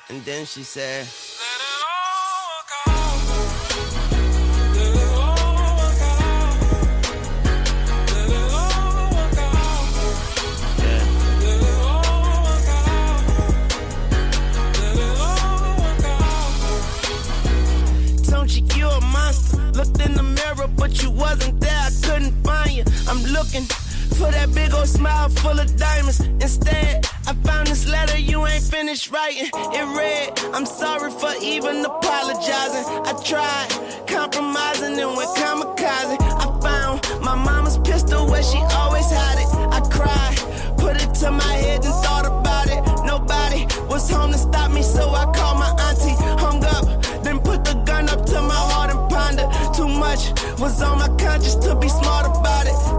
And then she said, you a monster. Looked in the mirror, but you wasn't there. I couldn't find you. I'm looking for that big old smile full of diamonds. Instead, I found this letter you ain't finished writing. It read, I'm sorry for even apologizing. I tried compromising and went kamikaze. I found my mama's pistol where she always had it. I cried, put it to my head and thought about it. Nobody was home to stop me, so I called my auntie. Hung up, then put the gun up to my heart and pondered. Too much was on my conscience to be smart about it.